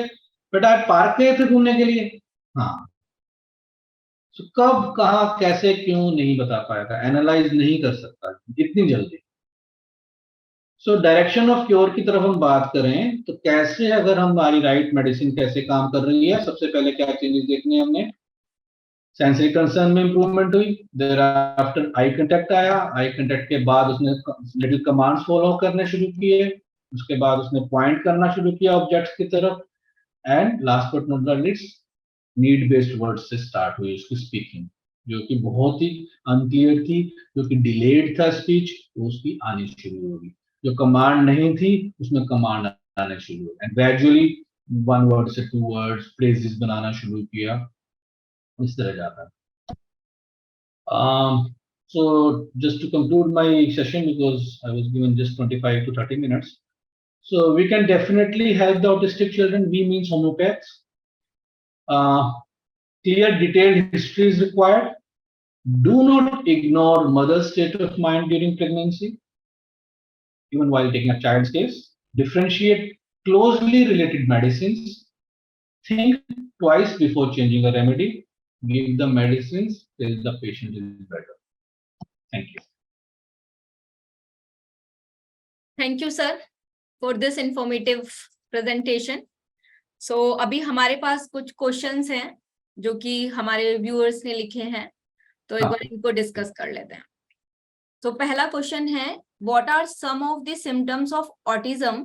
बेटा आज पार्क गए थे घूमने के लिए, हाँ, तो कब, कहाँ, कैसे, क्यों नहीं बता पाएगा, एनालाइज नहीं कर सकता इतनी जल्दी. सो डायरेक्शन ऑफ क्योर की तरफ हम बात करें तो कैसे, अगर हमारी राइट मेडिसिन कैसे काम कर रही है, सबसे पहले क्या चेंजेस देखने हमने. सेंसरी कंसर्न में इंप्रूवमेंट हुई. देयर आफ्टर आई कांटेक्ट आया. आई कांटेक्ट के बाद उसने लिटिल कमांड्स फॉलो करने शुरू किए. उसके बाद उसने पॉइंट करना शुरू किया ऑब्जेक्ट्स की तरफ. And last but not the least, need based words से स्टार्ट हुई उसकी स्पीकिंग, जो कि बहुत ही अनक्लियर थी, जो कि डिलेड था स्पीच, वो उसकी आनी शुरू होगी. जो कमांड नहीं थी उसमें कमांड आने शुरू हुई. एंड ग्रेजुअली वन वर्ड से टू वर्ड्स, फ्रेजेस बनाना शुरू किया. इस तरह जाता है. So just to conclude my session, because I was given just 25 to 30 minutes. So we can definitely help the autistic children. We means homeopaths. Clear detailed history is required. Do not ignore mother's state of mind during pregnancy, even while taking a child's case. Differentiate closely related medicines. Think twice before changing a remedy. Give the medicines till the patient is better. Thank you. Thank you sir for this informative presentation. So अभी हमारे पास कुछ questions हैं जो कि हमारे viewers ने लिखे हैं, तो एक हाँ। बार इनको डिस्कस कर लेते हैं। तो पहला क्वेश्चन है, what are some of the symptoms of autism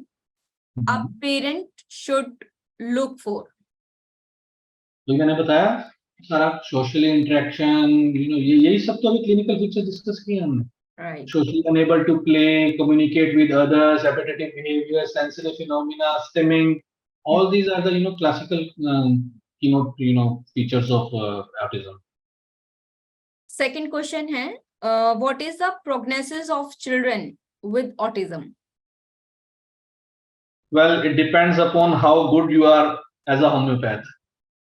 a parent should look for? तो मैंने बताया सारा सोशल इंटरेक्शन, यही सब तो अभी क्लिनिकल फीचर डिस्कस किए हमने। Right. Socially unable to play, communicate with others, repetitive behavior, sensory phenomena, stimming. All these are the classical features of autism. Second question है, what is the prognosis of children with autism? Well, it depends upon how good you are as a homeopath.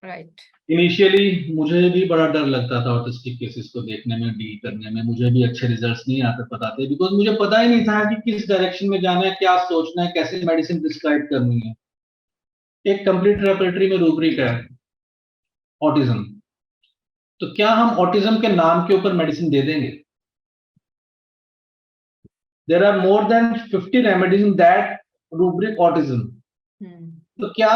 Right. Initially मुझे भी बड़ा डर लगता था autistic cases को देखने में, डील करने में। मुझे भी अच्छे रिजल्ट्स नहीं आते पता थे, बिकॉज मुझे पता ही नहीं था कि किस डायरेक्शन में जाना है, क्या सोचना है, कैसे मेडिसिन प्रिस्क्राइब करनी है। एक कंप्लीट रेपर्टरी में रूब्रिक है ऑटिज्म, तो क्या हम ऑटिज्म के नाम के ऊपर मेडिसिन दे देंगे? There are more than 50 remedies in that rubric autism. तो क्या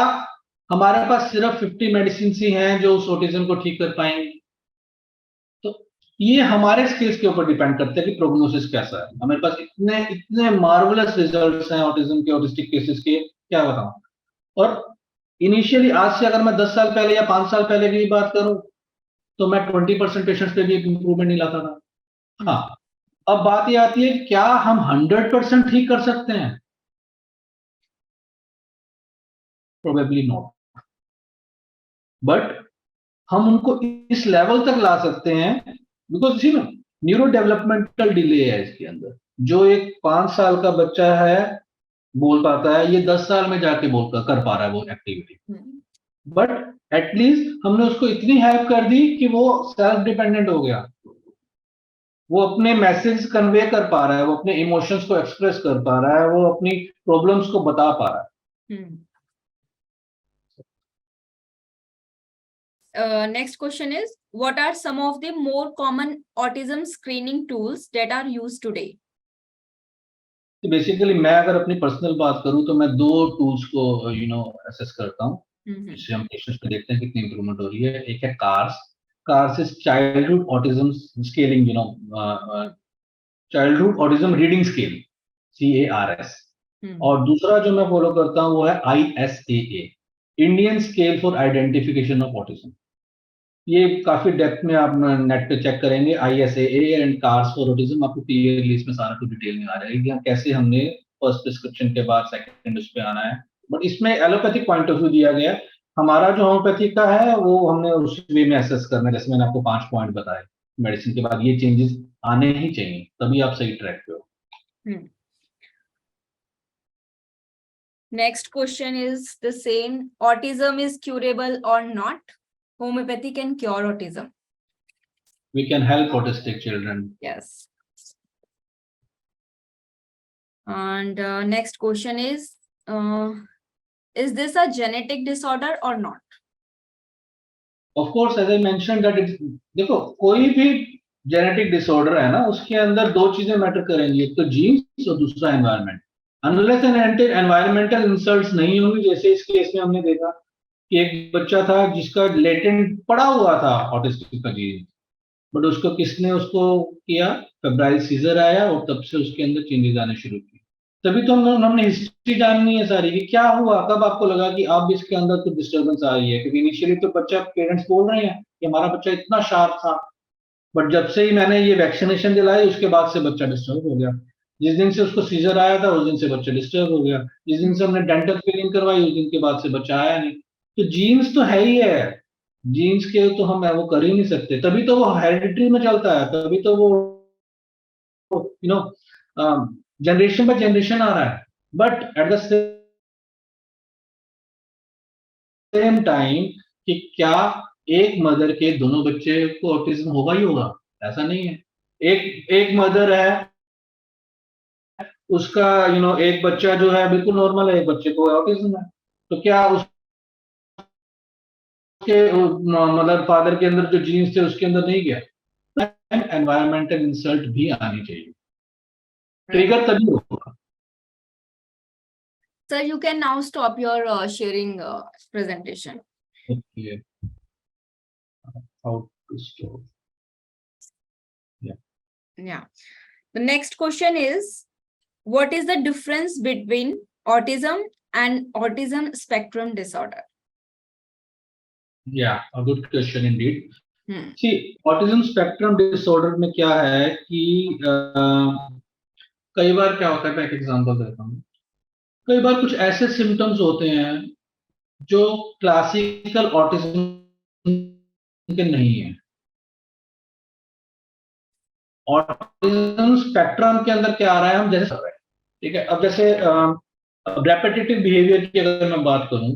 हमारे पास सिर्फ 50 मेडिसिन ही हैं जो उस ऑटिज्म को ठीक कर पाएंगे? तो ये हमारे स्किल्स के ऊपर डिपेंड करता है कि प्रोग्नोसिस कैसा है। हमारे पास इतने इतने मार्वलस रिजल्ट्स हैं ऑटिज्म के, ऑटिस्टिक केसेस के, क्या बताऊं। और इनिशियली आज से अगर मैं 10 साल पहले या 5 साल पहले की बात करूं, तो मैं 20% पेशेंट्स पे भी एक इंप्रूवमेंट नहीं लाता था। हाँ, अब बात ये आती है, क्या हम 100% ठीक कर सकते हैं? प्रोबेबली नॉट, बट हम उनको इस लेवल तक ला सकते हैं, बिकॉज सी ना, न्यूरो डेवलपमेंटल डिले है इसके अंदर। जो एक 5 साल का बच्चा है बोल पाता है, ये 10 साल में जाके कर पा रहा है वो एक्टिविटी। बट एटलीस्ट हमने उसको इतनी हेल्प कर दी कि वो सेल्फ डिपेंडेंट हो गया, वो अपने मैसेज कन्वे कर पा रहा है, वो अपने इमोशंस को एक्सप्रेस कर पा रहा है, वो अपनी प्रॉब्लम्स को बता पा रहा है। Next question is, what are some of the more common autism screening tools that are used today? तो बेसिकली मैं अगर अपनी पर्सनल बात करूं तो मैं 2 टूल्स को असेस करता हूं, जिससे हम पेशेंट्स को देखते हैं कितनी इंप्रूवमेंट हो रही है। एक है cars. Cars is childhood autism scaling, childhood autism reading scale, CARS। और दूसरा जो मैं फॉलो करता हूं वो है ISAA, Indian scale for identification of autism. ये काफी डेप्थ में आप नेट पे चेक करेंगे, ISAA and cars for autism, आपको क्लियरली इसमें सारा कुछ डिटेल में आ जाएगा कैसे हमने फर्स्ट प्रिस्क्रिप्शन के बाद सेकंड उस पे आना है। बट इसमें एलोपैथिक पॉइंट ऑफ व्यू दिया गया है। हमारा जो होम्योपैथी का है वो हमने उस वे में असेस करना है, जैसे मैंने आपको 5 पॉइंट बताए। मेडिसिन के बाद ये चेंजेस आने ही चाहिए, तभी आप सही ट्रैक पे हो। Next question is the same. Autism is curable or not? Homeopathy can cure autism. We can help autistic children. Yes. And next question is this a genetic disorder or not? Of course, as I mentioned that it's, देखो कोई भी genetic disorder है ना, उसके अंदर 2 चीजें matter करेंगी, एक तो जीन्स और दूसरा environment. Unless and environmental insults नहीं होंगी, जैसे इस केस में हमने देखा कि एक बच्चा था जिसका लेटेंट पड़ा हुआ था ऑटिस्टिक का जीन, बट उसको किसने उसको किया, फेब्राइल सीजर आया और तब से उसके अंदर चेंजेस आने शुरू किए। तभी तो हमने हिस्ट्री जाननी है सारी कि क्या हुआ, कब आपको लगा कि अब इसके अंदर कुछ डिस्टर्बेंस आ रही है। क्योंकि इनिशियली तो बच्चा, पेरेंट्स बोल रहे हैं कि हमारा बच्चा इतना शार्प था, बट जब से ही मैंने ये वैक्सीनेशन दिलाई उसके बाद से बच्चा डिस्टर्ब हो गया। जिस दिन से उसको सीजर आया था उस दिन से बच्चा डिस्टर्ब हो गया। जिस दिन से हमने डेंटल फिलिंग करवाई उस दिन के बाद से बच्चा आया नहीं। तो जीन्स तो है ही है, जीन्स के तो हम वो कर ही नहीं सकते, तभी तो वो हेरिडिटरी में चलता है, तभी तो वो जनरेशन बाय जनरेशन आ रहा है। But at the same time कि क्या एक मदर के दोनों बच्चे को ऑटिज्म होगा ही होगा, ऐसा नहीं है। एक मदर है, उसका एक बच्चा जो है बिल्कुल नॉर्मल है, एक बच्चे को ऑटिज्म है, तो क्या उसके मतलब फादर के अंदर जो जीन्स थे उसके अंदर नहीं गया? एनवायरमेंटल इंसल्ट भी आनी चाहिए, ट्रिगर तभी होगा। Sir, you can now stop your sharing presentation. Okay. how to store. Yeah. The next question is, what is the difference between autism and autism spectrum disorder? Yeah, a good question indeed. Hmm. See, autism spectrum disorder में क्या है कि कई बार क्या होता है, मैं एक एग्जांपल देता हूँ. कई बार कुछ ऐसे सिम्टम्स होते हैं जो क्लासिकल ऑटिज्म के नहीं है. ऑटिज्म स्पेक्ट्रम के अंदर क्या आ रहा है, हम जैसे कर रहे हैं. ठीक है, अब जैसे रेपिटेटिव बिहेवियर की अगर मैं बात करूं,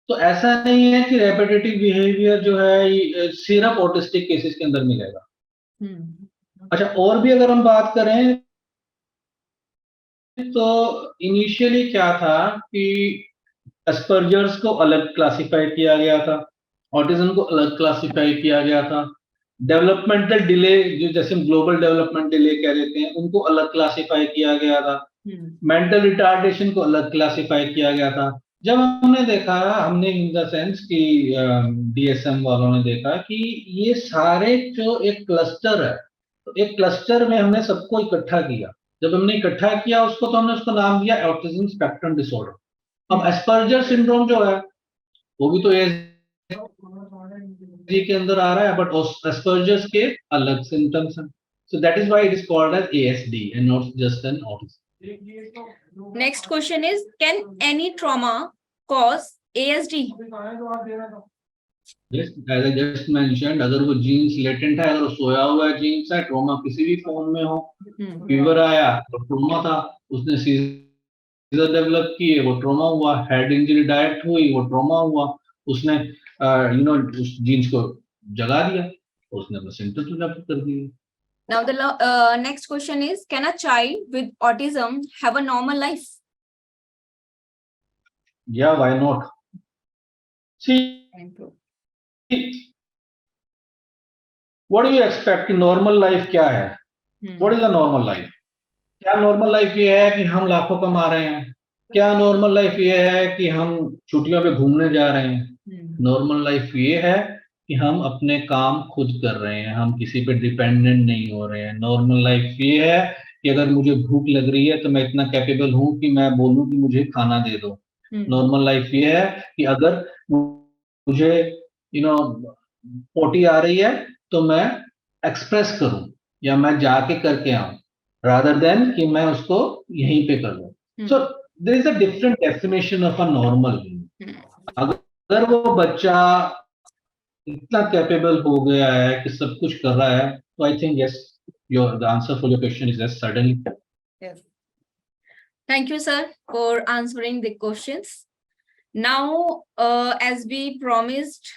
तो ऐसा नहीं है कि रेपिटेटिव बिहेवियर जो है सिर्फ ऑटिस्टिक केसेस के अंदर मिलेगा. अच्छा, और भी अगर हम बात करें तो इनिशियली क्या था कि एस्पर्जर्स को अलग क्लासिफाई किया गया था, ऑटिज्म को अलग क्लासिफाई किया गया था, डेवलपमेंटल डिले जो जैसे ग्लोबल डेवलपमेंट डिले कह देते हैं उनको अलग क्लासिफाई किया गया था, मेंटल रिटार्डेशन को अलग क्लासिफाई किया गया था. जब हमने देखा, हमने इन द सेंस कि डीएसएम वालों ने देखा कि ये सारे जो एक क्लस्टर है, तो एक क्लस्टर में हमने सबको इकट्ठा किया. जब हमने इकट्ठा किया उसको, तो हमने उसको नाम दिया ऑटिज्म स्पेक्ट्रम डिसऑर्डर. अब एस्पर्जर सिंड्रोम जो है वो भी तो एएसडी के अंदर आ रहा है, बट एस्पर्जर्स के अलग सिम्टम्स हैं. So that is why it is called as ASD and not just an autism. Next question is, can any trauma cause ASD? Yes, as I just mentioned, अगर वो jeans latent है, अगर वो सोया हुआ jeans है, trauma किसी भी form में हो, फीवर आया तो ट्रॉमा था, उसने सीजर डेवलप किए वो ट्रॉमा हुआ, हेड इंजरी डायरेक्ट हुई वो ट्रॉमा हुआ, उसने उस जीन्स को जगा दिया, उसने अपने सिम्टम्स डेवलप कर दिए. Now the next question is, can a child with autism have a normal life? Yeah, why not? See, what do you expect? Normal life क्या है? What is a normal life? क्या normal life ये है कि हम लाखों कमा रहे हैं? क्या नॉर्मल लाइफ ये है कि हम छुट्टियों पे घूमने जा रहे हैं? नॉर्मल लाइफ ये है कि हम अपने काम खुद कर रहे हैं, हम किसी पे डिपेंडेंट नहीं हो रहे हैं. नॉर्मल लाइफ ये है कि अगर मुझे भूख लग रही है तो मैं इतना कैपेबल हूं कि मैं बोलूं कि मुझे खाना दे दो. नॉर्मल लाइफ ये है कि अगर मुझे पोटी आ रही है तो मैं एक्सप्रेस करूं या मैं जाके करके आऊं, rather than कि मैं उसको यहीं पे कर लूं. So there is a different definition of a normal. अगर वो बच्चा इतना कैपेबल हो गया है कि सब कुछ कर रहा है, तो I think yes, the answer for your question is yes, certainly. Yes. Thank you, sir, for answering the questions. Now, as we promised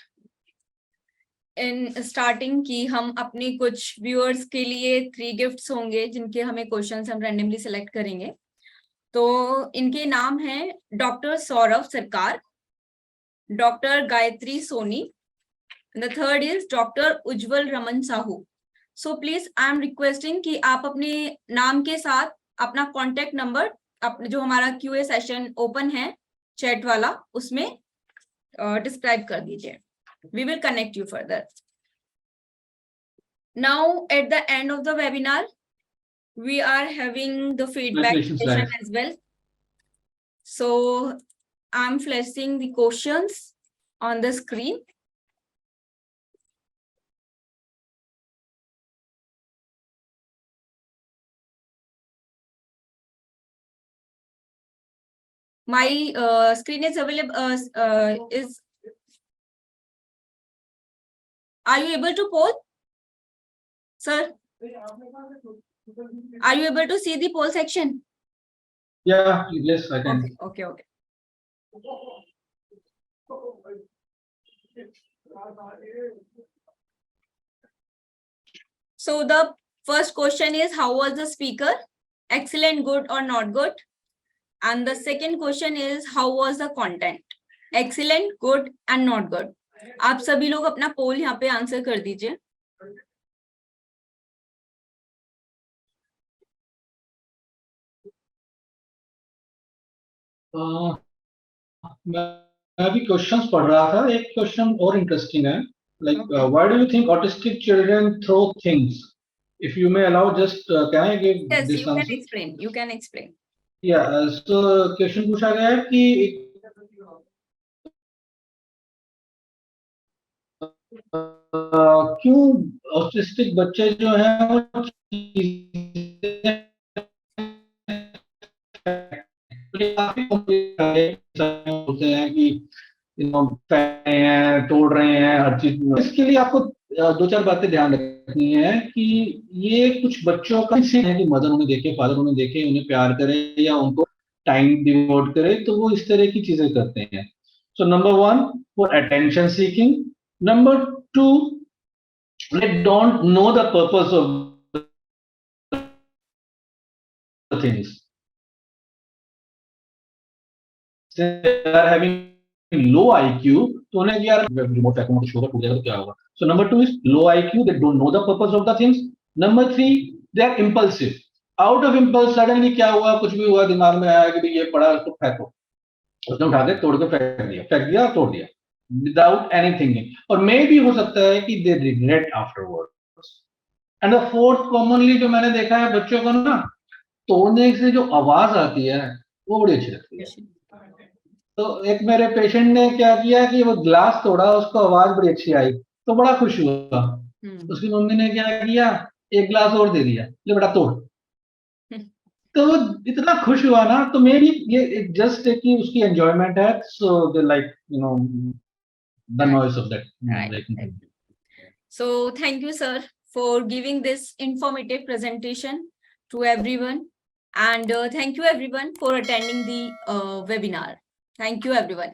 in starting कि हम अपने कुछ व्यूअर्स के लिए 3 गिफ्ट्स होंगे जिनके हमें क्वेश्चंस हम रैंडमली सिलेक्ट करेंगे. तो इनके नाम हैं doctor Saurabh Sarkar, doctor Gayatri Soni, the third is doctor Ujjwal Raman Sahu. So please I am requesting कि आप अपने नाम के साथ अपना कॉन्टेक्ट नंबर, अपने जो हमारा क्यूए सेशन ओपन है चैट वाला, उसमें डिस्क्राइब कर दीजिए. We will connect you further. Now, at the end of the webinar, we are having the feedback session as well. So, I'm flashing the questions on the screen. My screen is available. Are you able to poll, sir? Are you able to see the poll section? Yeah, yes, I can. Okay. So the first question is, how was the speaker? Excellent, good, or not good? And the second question is, how was the content? Excellent, good, and not good. आप सभी लोग अपना पोल यहाँ पे answer कर दीजिए. मैं अभी क्वेश्चंस पढ़ रहा था, एक क्वेश्चन और इंटरेस्टिंग है. Like, Okay. why do you think autistic children throw things? If you may allow, just can I give Yes, this you can answer? explain. You can explain. Yeah. So question पूछा गया है कि क्यों autistic बच्चे जो हैं वो चीजें होते हैं कि हैं, तोड़ रहे हैं हर चीज। इसके लिए आपको दो चार बातें ध्यान रखनी है कि ये कुछ बच्चों का है कि मदर उन्हें देखे, फादर उन्हें देखे, उन्हें प्यार करे या उनको टाइम डिवोट करे, तो वो इस तरह की चीजें करते हैं। So number one, for attention seeking. Number two, they don't know the purpose of the things. They are having low IQ, तो उन्हें यार रिमोट फेंको, मुझे शोर टूट जाएगा तो क्या होगा। So number two is low IQ. They don't know the purpose of the things. Number three, they are impulsive. Out of impulse suddenly क्या हुआ, कुछ भी हुआ, दिमाग में आया कि भाई ये पड़ा, उसको फेंको, उसने उठा के तोड़ के फेंक दिया, तोड़ दिया, विदाउट एनी थिंकिंग। और मे भी हो सकता है कि they regret afterwards. And the fourth, commonly जो मैंने देखा है बच्चों को ना, तोड़ने से जो आवाज आती है वो बड़ी अच्छी लगती है। तो एक मेरे पेशेंट ने क्या किया कि वो ग्लास तोड़ा, उसको आवाज बड़ी अच्छी आई तो बड़ा खुश हुआ। उसकी मम्मी ने क्या किया, एक ग्लास और दे दिया, ले बेटा तोड़। तो वो इतना खुश हुआ ना, तो मे बी ये जस्ट कि उसकी एंजॉयमेंट है। So they like the noise of that Right. So thank you, sir, for giving this informative presentation to everyone. And thank you everyone for attending the webinar. Thank you everyone.